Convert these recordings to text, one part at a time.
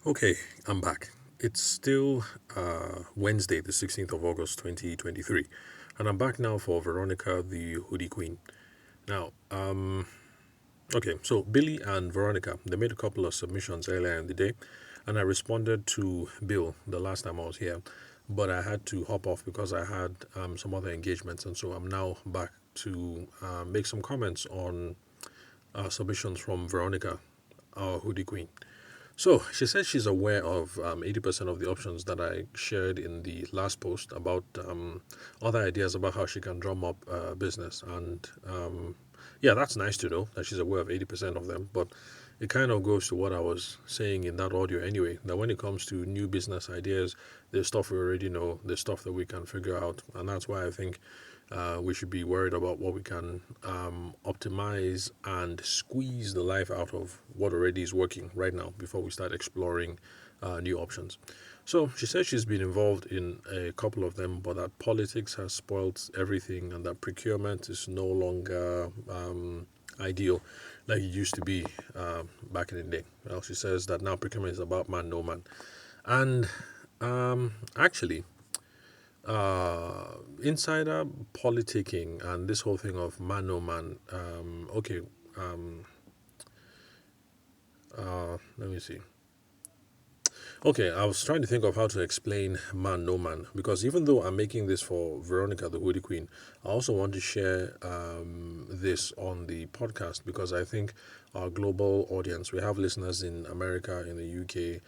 Okay, I'm back. It's still Wednesday, the 16th of August, 2023. And I'm back now for Veronica, the Hoodie Queen. Now, okay, so Billy and Veronica, they made a couple of submissions earlier in the day, and I responded to Bill the last time I was here, but I had to hop off because I had some other engagements, and so I'm now back to make some comments on submissions from Veronica, our Hoodie Queen. So she says she's aware of 80% of the options that I shared in the last post about other ideas about how she can drum up business. And yeah, that's nice to know that she's aware of 80% of them. But it kind of goes to what I was saying in that audio anyway, that when it comes to new business ideas, there's stuff we already know, there's stuff that we can figure out. And that's why I think we should be worried about what we can optimize and squeeze the life out of what already is working right now before we start exploring new options. So she says she's been involved in a couple of them, but that politics has spoiled everything and that procurement is no longer ideal like it used to be back in the day. Well, she says that now procurement is about man, no man. And actually, insider politicking and this whole thing of man no man. Okay, let me see. Okay, I was trying to think of how to explain man no man because even though I'm making this for Veronica, the Hoodie Queen, I also want to share this on the podcast because I think our global audience, we have listeners in America, in the UK,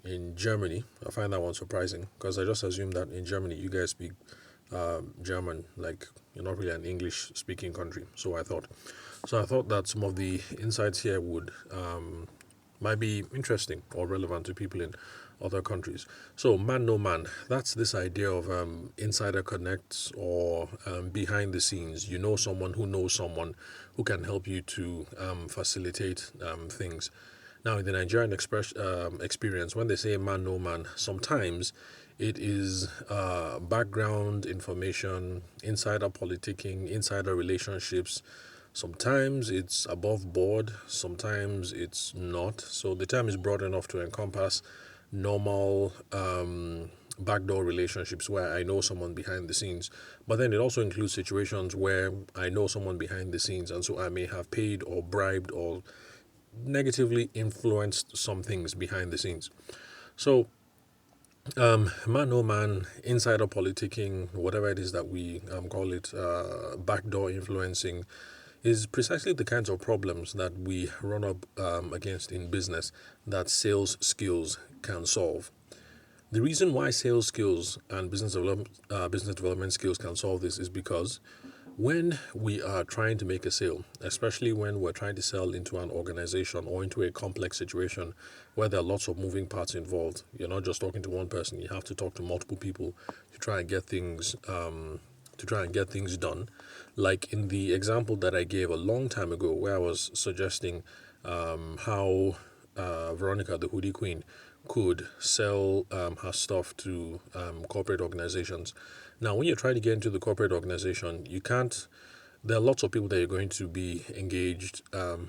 in Germany. I find that one surprising because I just assume that in Germany you guys speak German, like you're not really an English speaking country. So I thought that some of the insights here would might be interesting or relevant to people in other countries. So man no man, that's this idea of insider connects or behind the scenes. You know someone who knows someone who can help you to facilitate things. Now, in the Nigerian experience, when they say man no man, sometimes it is background information, insider politicking, insider relationships. Sometimes it's above board, sometimes it's not. So the term is broad enough to encompass normal backdoor relationships where I know someone behind the scenes. But then it also includes situations where I know someone behind the scenes, and so I may have paid or bribed or negatively influenced some things behind the scenes. So, man, oh man, insider politicking, whatever it is that we call it, backdoor influencing, is precisely the kinds of problems that we run up against in business that sales skills can solve. The reason why sales skills and business development skills can solve this is because when we are trying to make a sale, especially when we're trying to sell into an organization or into a complex situation where there are lots of moving parts involved, you're not just talking to one person. You have to talk to multiple people to try and get things done. Like in the example that I gave a long time ago, where I was suggesting how Veronica, the Hoodie Queen, could sell her stuff to corporate organizations. Now, when you're trying to get into the corporate organization, you can't. There are lots of people that you're going to be engaged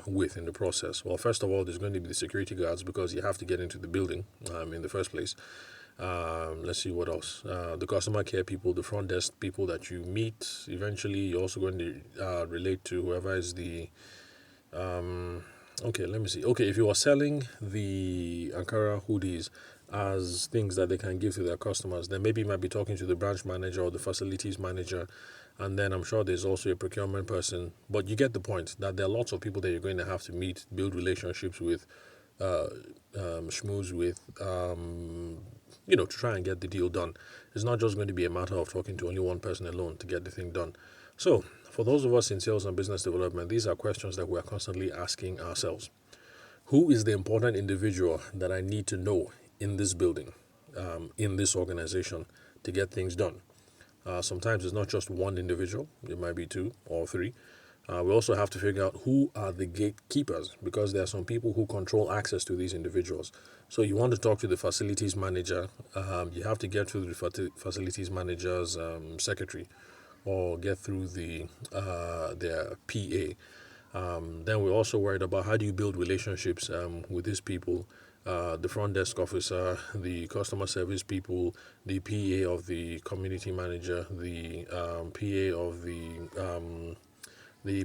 with in the process. Well, first of all, there's going to be the security guards because you have to get into the building in the first place. Let's see what else. The customer care people, the front desk people that you meet. Eventually, you're also going to relate to whoever is the okay, let me see. Okay, if you are selling the Ankara hoodies as things that they can give to their customers, then maybe you might be talking to the branch manager or the facilities manager, and then I'm sure there's also a procurement person. But you get the point that there are lots of people that you're going to have to meet, build relationships with, schmooze with, to try and get the deal done. It's not just going to be a matter of talking to only one person alone to get the thing done. So, for those of us in sales and business development, these are questions that we're constantly asking ourselves. Who is the important individual that I need to know in this building, in this organization, to get things done? Sometimes it's not just one individual, it might be two or three. We also have to figure out who are the gatekeepers because there are some people who control access to these individuals. So you want to talk to the facilities manager, you have to get through the facilities manager's secretary or get through their PA. Then we're also worried about how do you build relationships with these people the front desk officer, the customer service people, the PA of the community manager, the PA of the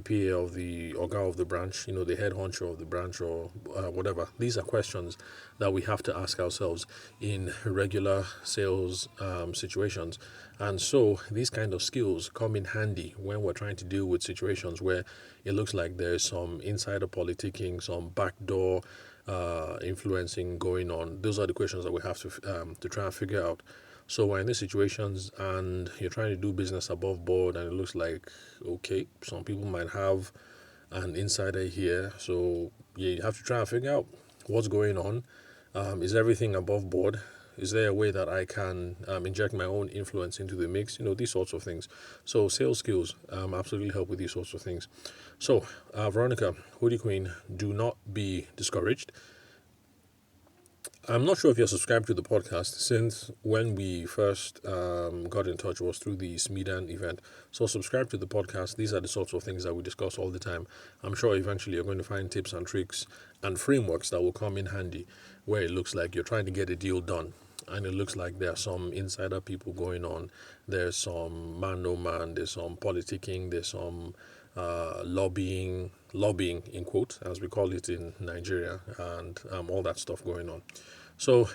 PA of the Oga of the branch, the head honcho of the branch or whatever. These are questions that we have to ask ourselves in regular sales situations. And so these kind of skills come in handy when we're trying to deal with situations where it looks like there's some insider politicking, some backdoor influencing going on. Those are the questions that we have to try and figure out. So we're in these situations and you're trying to do business above board and it looks like, okay, some people might have an insider here. So you have to try and figure out what's going on. Is everything above board? Is there a way that I can inject my own influence into the mix? These sorts of things. So sales skills absolutely help with these sorts of things. So Veronica, Hoodie Queen, do not be discouraged. I'm not sure if you're subscribed to the podcast since when we first got in touch was through the Smedan event. So subscribe to the podcast. These are the sorts of things that we discuss all the time. I'm sure eventually you're going to find tips and tricks and frameworks that will come in handy where it looks like you're trying to get a deal done. And it looks like there are some insider people going on. There's some man no man. There's some politicking. There's some lobbying in quote, as we call it in Nigeria, and all that stuff going on. So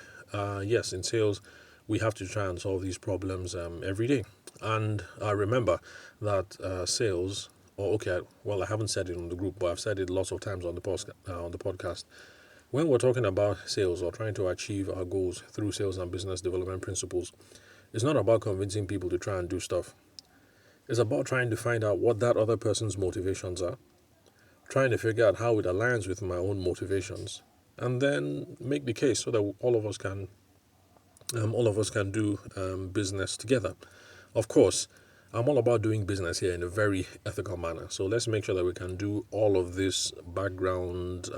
yes, in sales, we have to try and solve these problems every day. And remember that sales, or okay, well, I haven't said it on the group, but I've said it lots of times on the podcast. When we're talking about sales or trying to achieve our goals through sales and business development principles, it's not about convincing people to try and do stuff. It's about trying to find out what that other person's motivations are, trying to figure out how it aligns with my own motivations, and then make the case so that all of us can do business together. Of course, I'm all about doing business here in a very ethical manner. So let's make sure that we can do all of this background,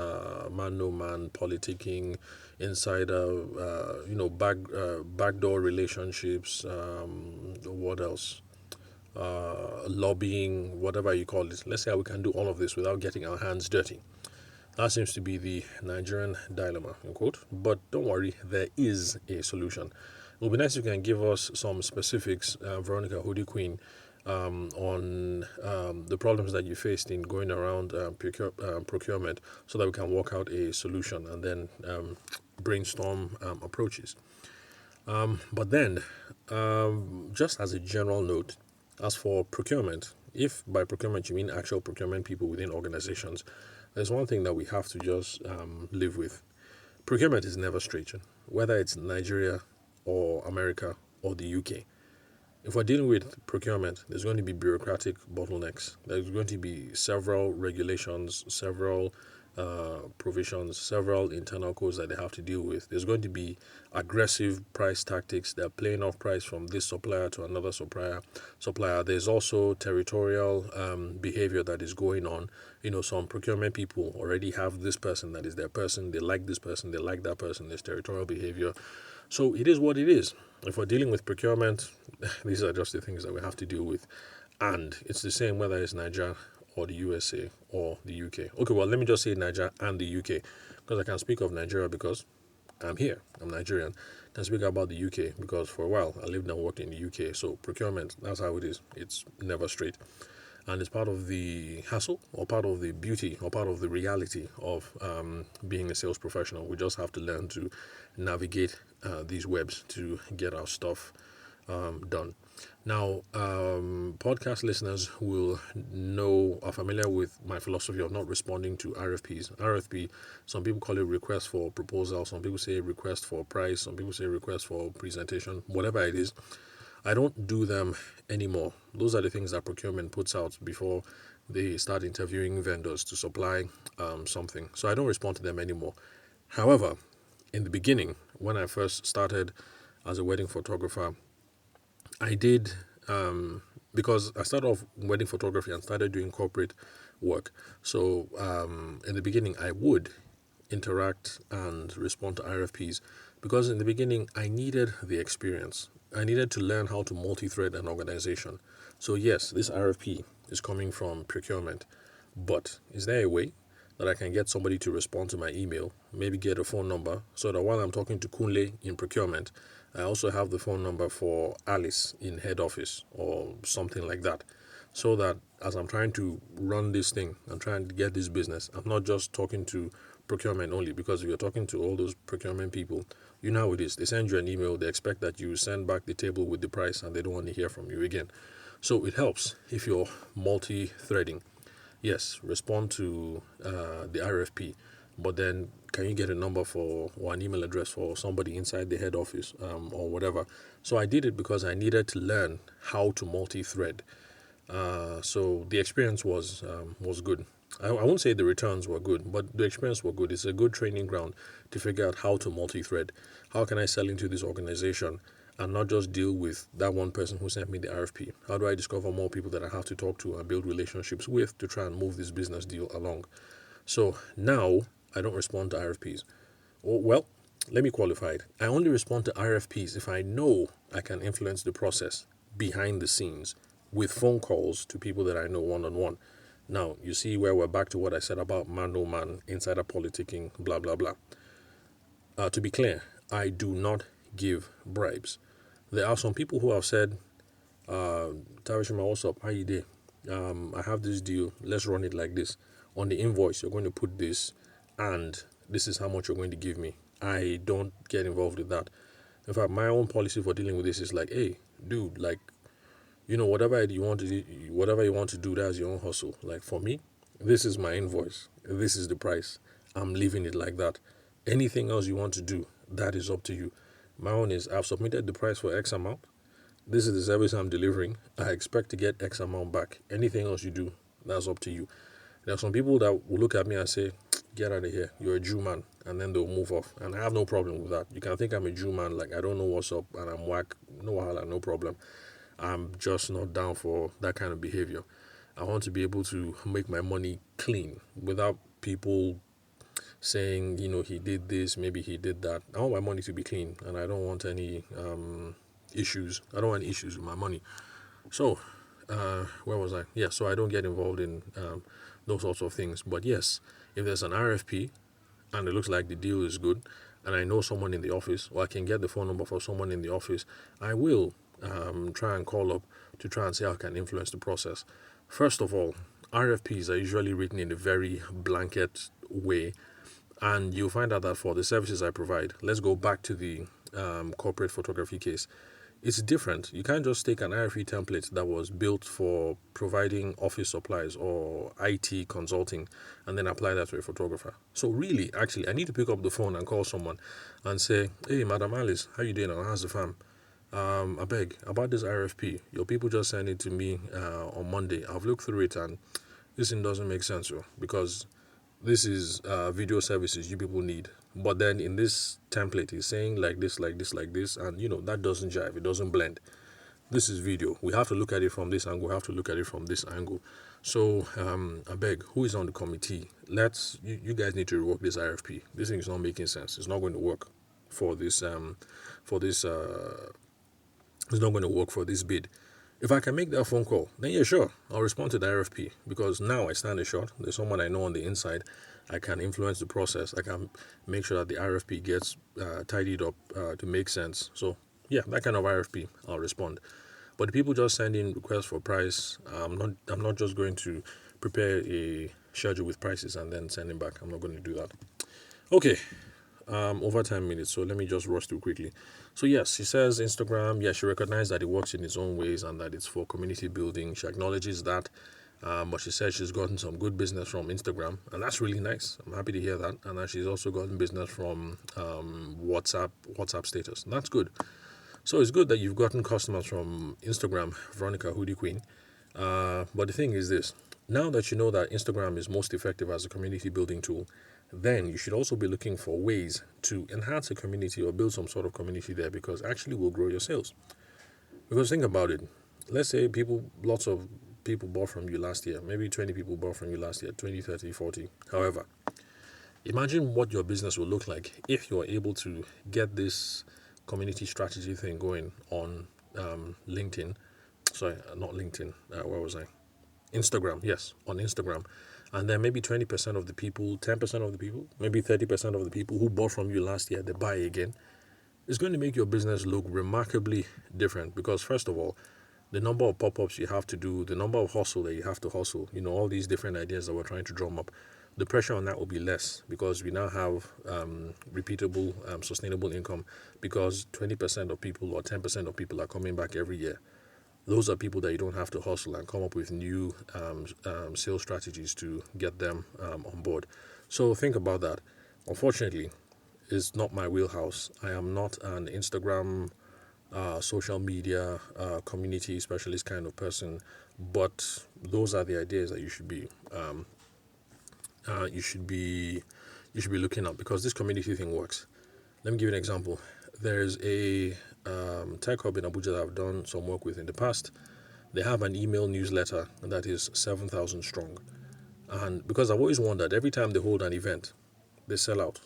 man no man, politicking, insider, backdoor relationships. What else? Lobbying, whatever you call it. Let's say we can do all of this without getting our hands dirty. That seems to be the Nigerian dilemma, in quote. But don't worry, there is a solution. It would be nice if you can give us some specifics, Veronica Hoodie Queen, on the problems that you faced in going around procurement so that we can work out a solution and then brainstorm approaches. But then, just as a general note, as for procurement, if by procurement you mean actual procurement people within organizations, there's one thing that we have to just live with. Procurement is never straight, whether it's Nigeria or America or the UK. If we're dealing with procurement, there's going to be bureaucratic bottlenecks. There's going to be several regulations, several provisions, several internal codes that they have to deal with. There's going to be aggressive price tactics. They're playing off price from this supplier to another supplier. There's also territorial behavior that is going on. Some procurement people already have this person that is their person. They like this person. They like that person. There's territorial behavior. So it is what it is. If we're dealing with procurement, these are just the things that we have to deal with. And it's the same whether it's Nigeria or the USA or the UK. Okay, well, let me just say Nigeria and the UK because I can speak of Nigeria because I'm here. I'm Nigerian. I can speak about the UK because for a while I lived and worked in the UK. So procurement, that's how it is. It's never straight. And it's part of the hassle or part of the beauty or part of the reality of being a sales professional. We just have to learn to navigate these webs to get our stuff done. Now, podcast listeners will are familiar with my philosophy of not responding to RFPs. RFP, some people call it request for proposal, some people say request for price, some people say request for presentation, whatever it is. I don't do them anymore. Those are the things that procurement puts out before they start interviewing vendors to supply something. So I don't respond to them anymore. However, in the beginning, when I first started as a wedding photographer, I did, because I started off wedding photography and started doing corporate work. So in the beginning, I would interact and respond to RFPs because in the beginning, I needed the experience. I needed to learn how to multi-thread an organization. So yes, this RFP is coming from procurement, but is there a way that I can get somebody to respond to my email, maybe get a phone number, so that while I'm talking to Kunle in procurement, I also have the phone number for Alice in head office or something like that. So that as I'm trying to run this thing, I'm trying to get this business, I'm not just talking to procurement only, because if you're talking to all those procurement people, you know how it is. They send you an email, they expect that you send back the table with the price, and they don't want to hear from you again. So it helps if you're multi-threading. Yes, respond to the RFP, but then can you get a number for or an email address for somebody inside the head office or whatever? So I did it because I needed to learn how to multi-thread. So the experience was good. I won't say the returns were good, but the experience were good. It's a good training ground to figure out how to multi-thread. How can I sell into this organization and not just deal with that one person who sent me the RFP? How do I discover more people that I have to talk to and build relationships with to try and move this business deal along? So now I don't respond to RFPs. Oh, well, let me qualify it. I only respond to RFPs if I know I can influence the process behind the scenes with phone calls to people that I know one on one. Now, you see where we're back to what I said about man, no man, insider politicking, blah, blah, blah. To be clear, I do not give bribes. There are some people who have said, Tavishima, what's up? How you doing? I have this deal. Let's run it like this. On the invoice, you're going to put this, and this is how much you're going to give me. I don't get involved with that. In fact, my own policy for dealing with this is like, hey, dude, like, whatever you want to do, that's your own hustle. Like for me, this is my invoice. This is the price. I'm leaving it like that. Anything else you want to do, that is up to you. My own is I've submitted the price for X amount. This is the service I'm delivering. I expect to get X amount back. Anything else you do, that's up to you. There are some people that will look at me and say, get out of here, you're a Jew man, and then they'll move off. And I have no problem with that. You can think I'm a Jew man, like I don't know what's up and I'm whack, no wahala, no problem. I'm just not down for that kind of behavior. I want to be able to make my money clean without people saying, he did this, maybe he did that. I want my money to be clean, and I don't want any issues. I don't want issues with my money. So, where was I? Yeah, so I don't get involved in those sorts of things. But yes, if there's an RFP and it looks like the deal is good, and I know someone in the office, or I can get the phone number for someone in the office, I will try and call up to try and see how I can influence the process. First of all, RFPs are usually written in a very blanket way, and you'll find out that for the services I provide, let's go back to the corporate photography case. It's different. You can't just take an RFP template that was built for providing office supplies or IT consulting and then apply that to a photographer. So really, actually, I need to pick up the phone and call someone and say, hey, Madam Alice, how you doing? And how's the fam? I beg, about this RFP, your people just sent it to me on Monday. I've looked through it and this thing doesn't make sense, because this is video services you people need. But then in this template, it's saying like this, like this, like this, and that doesn't jive. It doesn't blend. This is video. We have to look at it from this angle. We have to look at it from this angle. So I beg, who is on the committee? You guys need to rework this RFP. This thing is not making sense. It's not going to work for this. It's not going to work for this bid. If I can make that phone call, then yeah, sure, I'll respond to the RFP, because now I stand a shot. There's someone I know on the inside. I can influence the process. I can make sure that the RFP gets tidied up to make sense. So yeah, that kind of RFP, I'll respond. But the people just send in requests for price. I'm not just going to prepare a schedule with prices and then send them back. I'm not going to do that. Okay, over 10 minutes, so let me just rush through quickly. So yes, she says Instagram, she recognized that it works in its own ways and that it's for community building. She acknowledges that, but she says she's gotten some good business from Instagram, and that's really nice. I'm happy to hear that. And that she's also gotten business from WhatsApp status. That's good. So it's good that you've gotten customers from Instagram, Veronica Hoodie Queen. But the thing is this, now that you know that Instagram is most effective as a community building tool, then you should also be looking for ways to enhance a community or build some sort of community there, because actually will grow your sales. Because think about it. Let's say lots of people bought from you last year. Maybe 20 people bought from you last year, 20, 30, 40. However, imagine what your business will look like if you're able to get this community strategy thing going on LinkedIn. Sorry, not LinkedIn. Where was I? Instagram. Yes, on Instagram. And then maybe 20% of the people, 10% of the people, maybe 30% of the people who bought from you last year, they buy again. It's going to make your business look remarkably different because, first of all, the number of pop-ups you have to do, the number of hustle that you have to hustle, all these different ideas that we're trying to drum up, the pressure on that will be less because we now have repeatable, sustainable income because 20% of people or 10% of people are coming back every year. Those are people that you don't have to hustle and come up with new sales strategies to get them on board. So think about that. Unfortunately, it's not my wheelhouse. I am not an Instagram, social media, community specialist kind of person, but those are the ideas that you should be looking at because this community thing works. Let me give you an example. There's a tech hub in Abuja that I've done some work with in the past. They have an email newsletter that is 7,000 strong. And because I've always wondered, every time they hold an event, they sell out,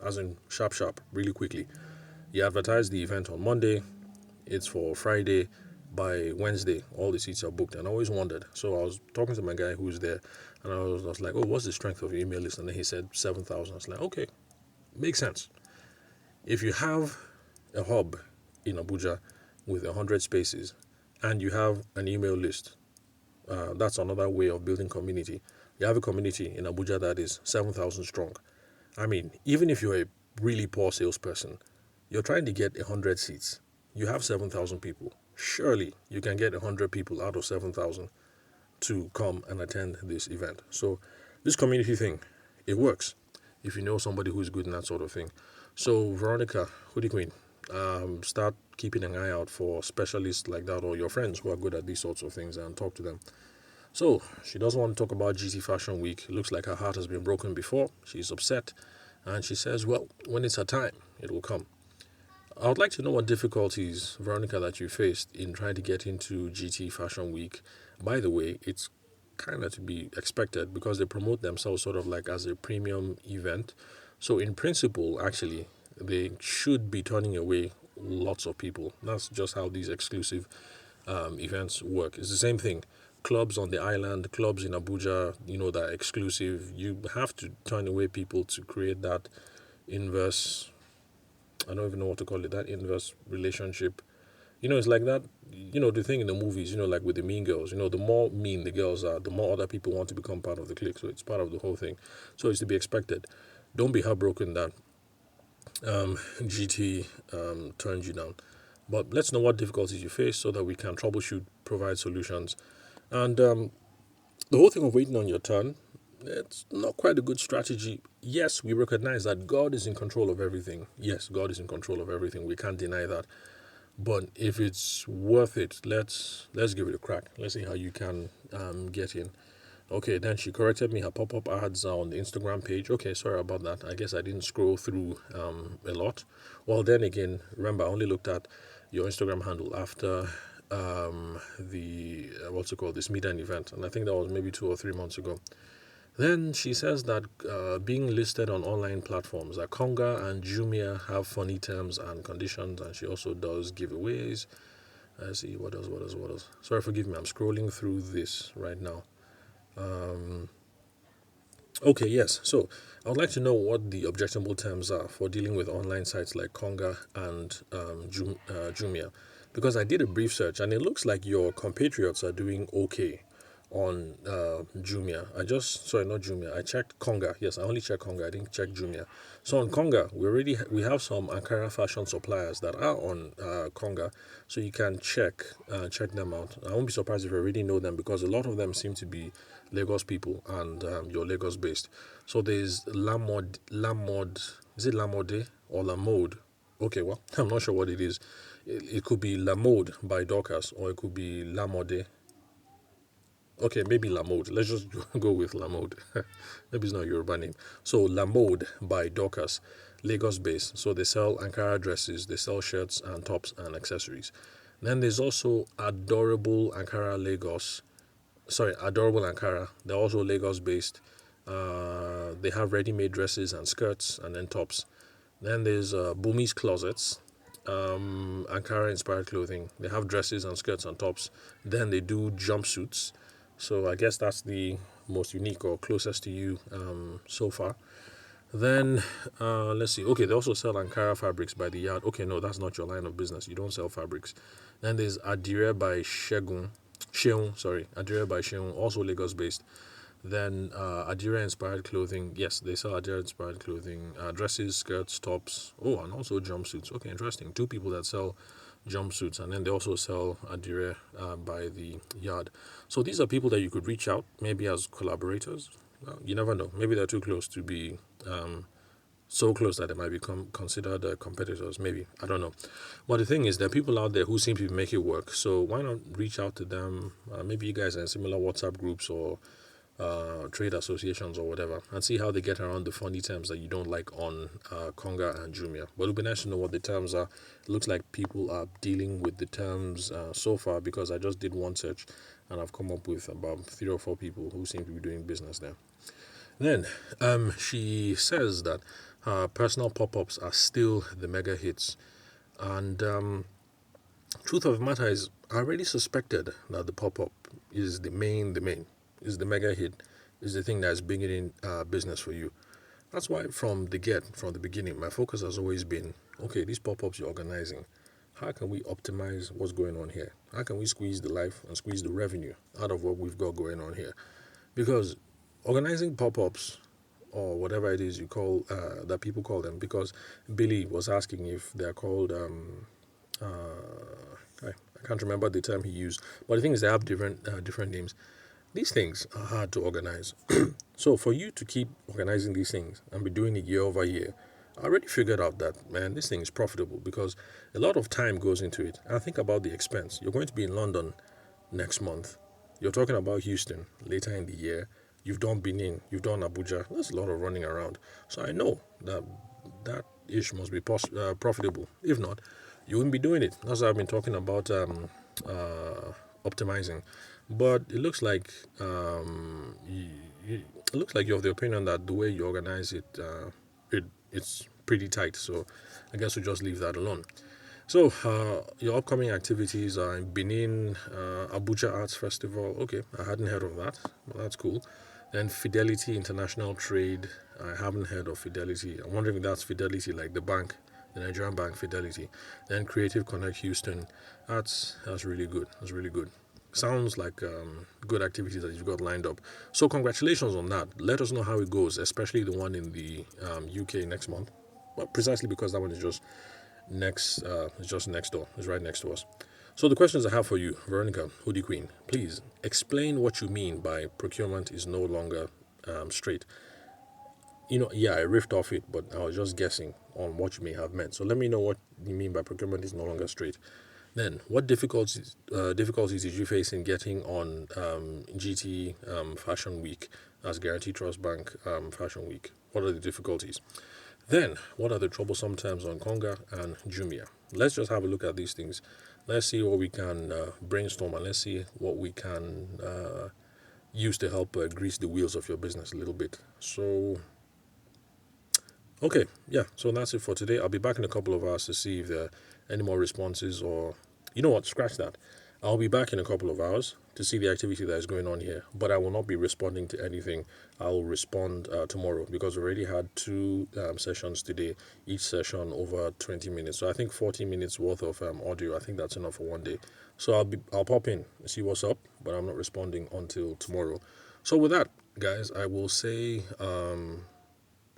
as in sharp, really quickly. You advertise the event on Monday, it's for Friday, by Wednesday, all the seats are booked. And I always wondered. So I was talking to my guy who's there, and I was like, oh, what's the strength of your email list? And then he said 7,000. I was like, okay, makes sense. If you have a hub in Abuja with 100 spaces and you have an email list, that's another way of building community. You have a community in Abuja that is 7,000 strong. I mean, even if you're a really poor salesperson, you're trying to get 100 seats. You have 7,000 people. Surely you can get 100 people out of 7,000 to come and attend this event. So this community thing, it works if you know somebody who's good in that sort of thing. So Veronica, Hoodie Queen, start keeping an eye out for specialists like that or your friends who are good at these sorts of things and talk to them. So she doesn't want to talk about GT Fashion Week. It looks like her heart has been broken before. She's upset. And she says, well, when it's her time, it will come. I would like to know what difficulties, Veronica, that you faced in trying to get into GT Fashion Week. By the way, it's kind of to be expected because they promote themselves sort of like as a premium event. So in principle, actually, they should be turning away lots of people. That's just how these exclusive events work. It's the same thing. Clubs on the island, clubs in Abuja, that are exclusive. You have to turn away people to create that inverse, I don't even know what to call it, that inverse relationship. It's like that, the thing in the movies, like with the mean girls, the more mean the girls are, the more other people want to become part of the clique. So it's part of the whole thing. So it's to be expected. Don't be heartbroken that GT turned you down. But let's know what difficulties you face so that we can troubleshoot, provide solutions. And the whole thing of waiting on your turn, it's not quite a good strategy. Yes, we recognize that God is in control of everything. Yes, God is in control of everything. We can't deny that. But if it's worth it, let's give it a crack. Let's see how you can get in. Okay, then she corrected me. Her pop-up ads are on the Instagram page. Okay, sorry about that. I guess I didn't scroll through a lot. Well, then again, remember, I only looked at your Instagram handle after the this meet-and event, and I think that was maybe 2 or 3 months ago. Then she says that being listed on online platforms like Konga and Jumia have funny terms and conditions, and she also does giveaways. Let's see, what else? Sorry, forgive me, I'm scrolling through this right now. Okay, yes. So I would like to know what the objectionable terms are for dealing with online sites like Konga and Jumia, because I did a brief search and it looks like your compatriots are doing okay on Jumia. Sorry, not Jumia. I checked Konga. Yes, I only checked Konga. I didn't check Jumia. So on Konga, we have some Ankara fashion suppliers that are on Konga, so you can check them out. I won't be surprised if you already know them because a lot of them seem to be Lagos people and you're Lagos based. So there's Lamod. Is it Lamode or Lamode? Okay, well, I'm not sure what it is. It could be Lamode by Dorcas or it could be Lamode. Okay, maybe Lamode. Let's just go with Lamode. Maybe it's not a Yoruba name. So Lamode by Dorcas, Lagos based. So they sell Ankara dresses, they sell shirts and tops and accessories. Then there's also Adorable Ankara Lagos. Sorry, Adorable Ankara. They're also Lagos based. They have ready-made dresses and skirts and then tops. Then there's Bumi's Closets, Ankara inspired clothing. They have dresses and skirts and tops. Then they do jumpsuits. So I guess that's the most unique or closest to you so far. Then let's see. Okay, they also sell Ankara fabrics by the yard. Okay, no, that's not your line of business. You don't sell fabrics. Then there's Adire by Sheung, sorry, Adire by Sheung, also Lagos based. Then Adira inspired clothing. Yes, they sell Adira inspired clothing, dresses, skirts, tops. Oh, and also jumpsuits. Okay, interesting. Two people that sell jumpsuits, and then they also sell Adira by the yard. So these are people that you could reach out, maybe as collaborators. Well, you never know. Maybe they're too close to be so close that they might become considered competitors. Maybe, I don't know. But the thing is, there are people out there who seem to make it work. So why not reach out to them? Maybe you guys are in similar WhatsApp groups or trade associations or whatever, and see how they get around the funny terms that you don't like on Konga and Jumia. But it'll be nice to know what the terms are. It looks like people are dealing with the terms so far, because I just did one search and I've come up with about 3 or 4 people who seem to be doing business there. Then she says that personal pop-ups are still the mega hits, and truth of the matter is, I already suspected that the pop-up is the main, is the mega hit, is the thing that's bringing in business for you. That's why from the beginning, my focus has always been, okay, these pop-ups you're organizing, how can we optimize what's going on here? How can we squeeze the life and squeeze the revenue out of what we've got going on here? Because organizing pop-ups, or whatever it is you call that people call them, because Billy was asking if they're called I can't remember the term he used, but the thing is they have different names. These things are hard to organize. So for you to keep organizing these things and be doing it year over year, I already figured out that, man, this thing is profitable, because a lot of time goes into it. And think about the expense. You're going to be in London next month. You're talking about Houston later in the year. You've done Benin, you've done Abuja. There's a lot of running around. So I know that that ish must be profitable. If not, you wouldn't be doing it. That's why I've been talking about optimizing. But it looks like it looks like you have the opinion that the way you organize it, it's pretty tight. So I guess we'll just leave that alone. So your upcoming activities are in Benin, Abuja Arts Festival. Okay, I hadn't heard of that. Well, that's cool. Then Fidelity International Trade. I haven't heard of Fidelity. I'm wondering if that's Fidelity, like the bank, the Nigerian bank Fidelity. Then Creative Connect Houston. That's really good. That's really good. Sounds like good activities that you've got lined up. So congratulations on that. Let us know how it goes, especially the one in the UK next month. Well, precisely because that one is just it's just next door. It's right next to us. So the questions I have for you, Veronica, Hoodie Queen, please explain what you mean by procurement is no longer straight. Yeah, I riffed off it, but I was just guessing on what you may have meant. So let me know what you mean by procurement is no longer straight. Then, what difficulties did you face in getting on GT Fashion Week as Guarantee Trust Bank Fashion Week? What are the difficulties? Then, what are the troublesome terms on Konga and Jumia? Let's just have a look at these things. Let's see what we can brainstorm, and let's see what we can use to help grease the wheels of your business a little bit. So, okay, yeah, so that's it for today. I'll be back in a couple of hours to see if there are any more responses, or, you know what, scratch that. I'll be back in a couple of hours to see the activity that is going on here, but I will not be responding to anything. I'll respond tomorrow, because we already had 2 sessions today, each session over 20 minutes. So I think 40 minutes worth of audio. I think that's enough for one day. So I'll pop in and see what's up, but I'm not responding until tomorrow. So with that, guys, I will say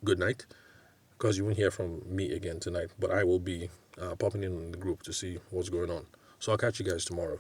good night, because you won't hear from me again tonight, but I will be popping in the group to see what's going on. So I'll catch you guys tomorrow.